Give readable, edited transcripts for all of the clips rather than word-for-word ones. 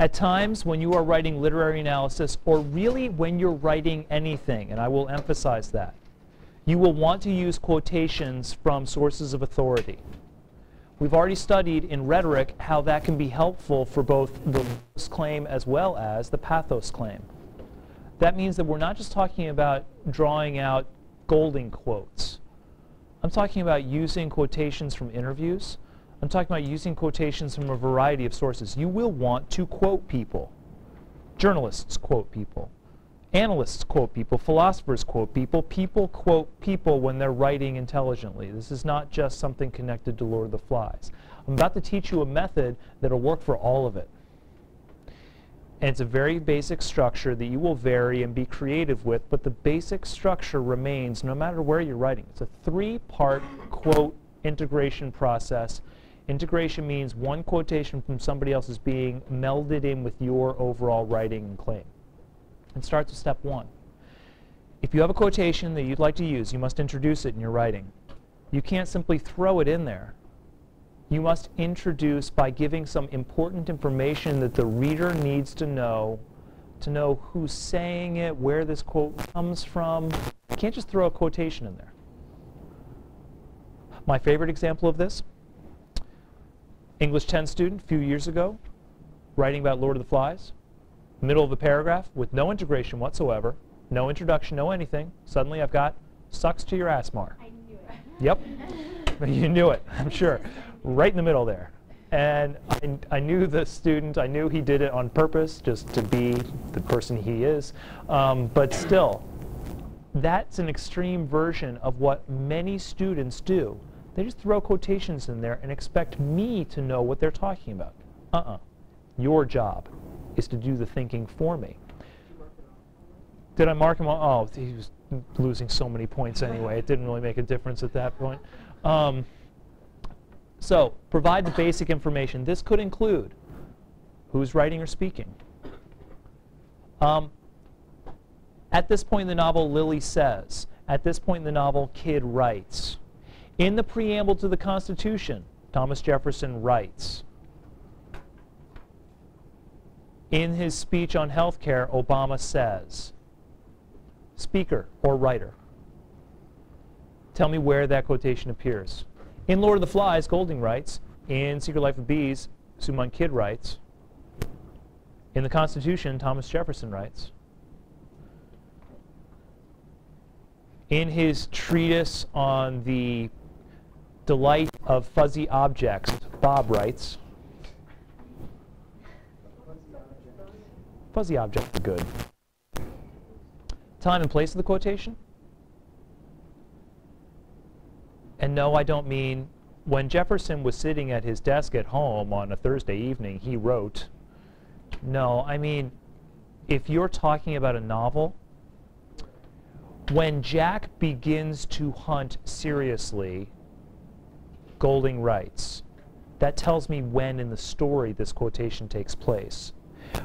At times when you are writing literary analysis, or really when you're writing anything, and I will emphasize that, you will want to use quotations from sources of authority. We've already studied in rhetoric how that can be helpful for both the logos claim as well as the pathos claim. That means that we're not just talking about drawing out golden quotes. I'm talking about using quotations from interviews. I'm talking about using quotations from a variety of sources. You will want to quote people. Journalists quote people. Analysts quote people. Philosophers quote people. People quote people when they're writing intelligently. This is not just something connected to Lord of the Flies. I'm about to teach you a method that will work for all of it. And it's a very basic structure that you will vary and be creative with, but the basic structure remains no matter where you're writing. It's a three-part quote integration process. Integration means one quotation from somebody else is being melded in with your overall writing and claim. It starts with step one. If you have a quotation that you'd like to use, you must introduce it in your writing. You can't simply throw it in there. You must introduce by giving some important information that the reader needs to know who's saying it, where this quote comes from. You can't just throw a quotation in there. My favorite example of this, English 10 student a few years ago, writing about Lord of the Flies, middle of a paragraph with no integration whatsoever, no introduction, no anything. Suddenly I've got sucks to your ass, Mar. I knew it. Yep. You knew it, I'm sure. Right in the middle there. And I knew the student, I knew he did it on purpose just to be the person he is. But still, that's an extreme version of what many students do. They just throw quotations in there and expect me to know what they're talking about. Your job is to do the thinking for me. Did I mark him off? Oh, he was losing so many points anyway. It didn't really make a difference at that point. So, provide the basic information. This could include who's writing or speaking. At this point in the novel, Lily says. At this point in the novel, Kid writes. In the preamble to the Constitution, Thomas Jefferson writes. In his speech on health care, Obama says. Speaker or writer. Tell me where that quotation appears. In Lord of the Flies, Golding writes. In Secret Life of Bees, Sumon Kidd writes. In the Constitution, Thomas Jefferson writes. In his treatise on the delight of fuzzy objects, Bob writes. Fuzzy objects are good. Time and place of the quotation. And no, I don't mean when Jefferson was sitting at his desk at home on a Thursday evening, he wrote. No, I mean, if you're talking about a novel, when Jack begins to hunt seriously, Golding writes. That tells me when in the story this quotation takes place.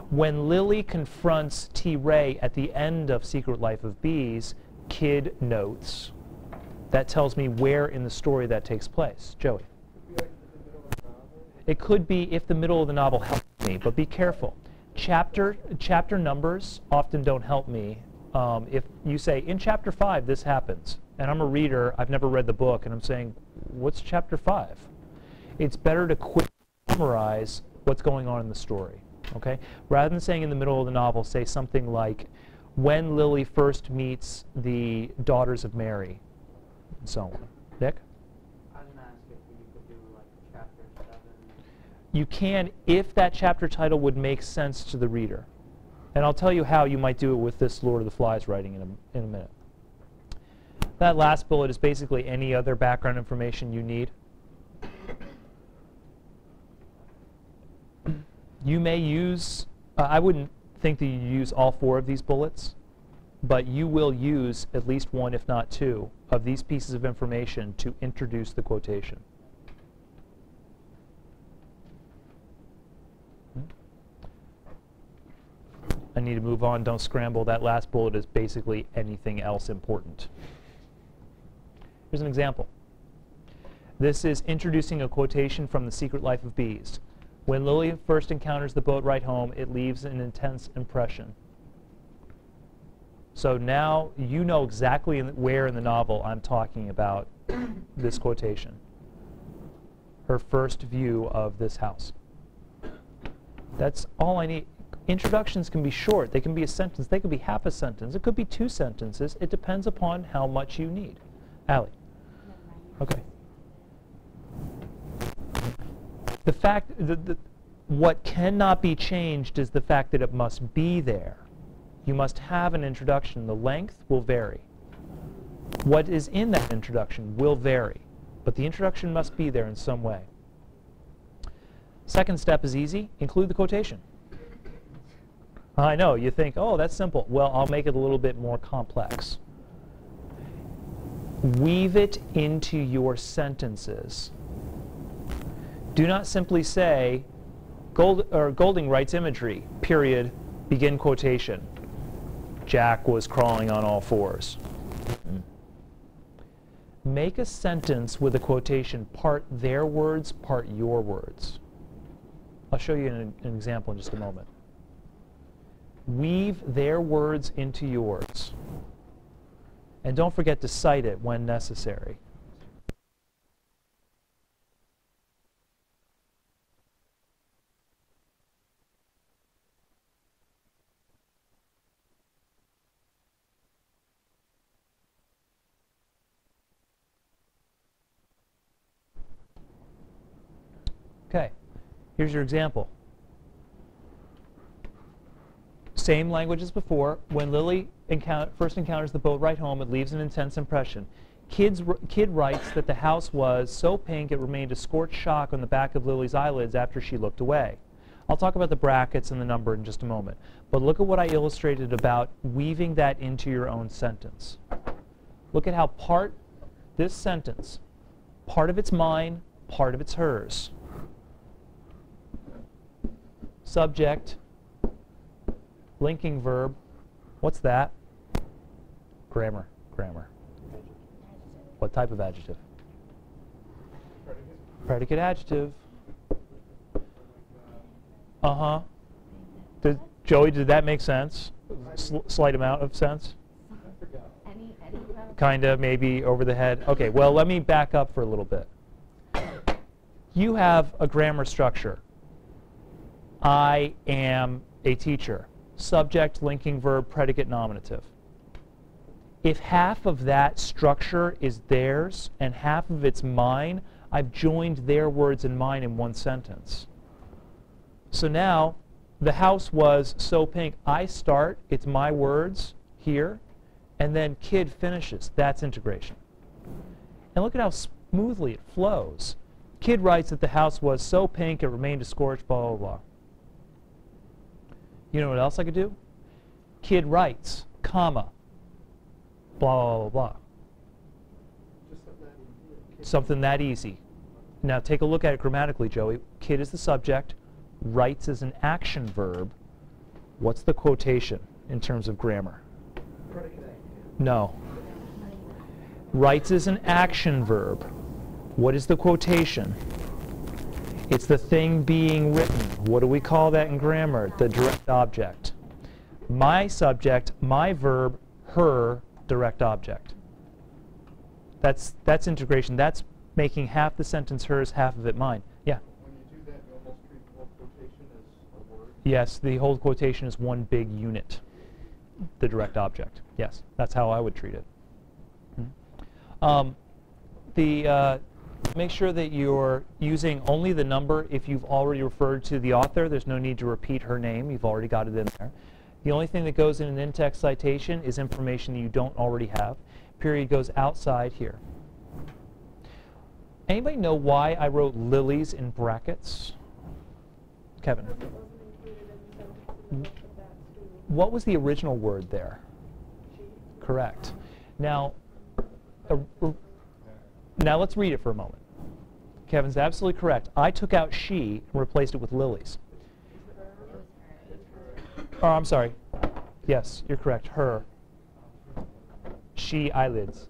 When Lily confronts T. Ray at the end of Secret Life of Bees, Kidd notes. That tells me where in the story that takes place. Joey? It could be if the middle of the novel helps me, but be careful. Chapter numbers often don't help me. If you say, in chapter 5 this happens, and I'm a reader, I've never read the book, and I'm saying, what's chapter 5? It's better to quickly summarize what's going on in the story. Okay? Rather than saying in the middle of the novel, say something like, when Lily first meets the daughters of Mary, and so on. Nick? I was going to ask if you could do like chapter 7. You can if that chapter title would make sense to the reader. And I'll tell you how you might do it with this Lord of the Flies writing in a minute. That last bullet is basically any other background information you need. You may use, I wouldn't think that you use all 4 of these bullets, but you will use at least 1, if not 2, of these pieces of information to introduce the quotation. I need to move on. Don't scramble. That last bullet is basically anything else important. Here's an example. This is introducing a quotation from The Secret Life of Bees. When Lily first encounters the boat ride home, it leaves an intense impression. So now you know exactly where in the novel I'm talking about this quotation. Her first view of this house. That's all I need. Introductions can be short. They can be a sentence. They could be half a sentence. It could be 2 sentences. It depends upon how much you need. Allie. Okay. The fact, what cannot be changed is the fact that it must be there. You must have an introduction. The length will vary. What is in that introduction will vary. But the introduction must be there in some way. Second step is easy. Include the quotation. I know, you think, oh, that's simple. Well, I'll make it a little bit more complex. Weave it into your sentences. Do not simply say, Golding writes imagery, period, begin quotation. Jack was crawling on all fours. Make a sentence with a quotation, part their words, part your words. I'll show you an example in just a moment. Weave their words into yours. And don't forget to cite it when necessary. Okay, here's your example. Same language as before. When Lily first encounters the boat ride home, it leaves an intense impression. Kid writes that the house was so pink it remained a scorched shock on the back of Lily's eyelids after she looked away. I'll talk about the brackets and the number in just a moment. But look at what I illustrated about weaving that into your own sentence. Look at how this sentence, part of it's mine, part of it's hers. Subject, linking verb. What's that? Grammar. Grammar. What type of adjective? Predicate adjective. Uh-huh. Joey, did that make sense? Slight amount of sense? Kinda, maybe, over the head. Okay, well, let me back up for a little bit. You have a grammar structure. I am a teacher. Subject, linking verb, predicate, nominative. If half of that structure is theirs and half of it's mine, I've joined their words and mine in one sentence. So now, the house was so pink. I start, it's my words here, and then kid finishes. That's integration. And look at how smoothly it flows. Kid writes that the house was so pink it remained a scorched, blah, blah, blah. You know what else I could do? Kid writes, comma, blah, blah, blah, blah. Something that easy. Now take a look at it grammatically, Joey. Kid is the subject. Writes is an action verb. What's the quotation in terms of grammar? No. Writes is an action verb. What is the quotation? It's the thing being written. What do we call that in grammar? The direct object. My subject, my verb, her direct object. That's integration. That's making half the sentence hers, half of it mine. Yeah? When you do that, you almost treat the whole quotation as a word? Yes, the whole quotation is one big unit. The direct object. Yes, that's how I would treat it. Make sure that you're using only the number if you've already referred to the author. There's no need to repeat her name. You've already got it in there. The only thing that goes in an in-text citation is information that you don't already have. Period goes outside here. Anybody know why I wrote lilies in brackets? Kevin. What was the original word there? Correct. Now let's read it for a moment. Kevin's absolutely correct. I took out she and replaced it with lilies. Oh, I'm sorry. Yes, you're correct. Her. She eyelids.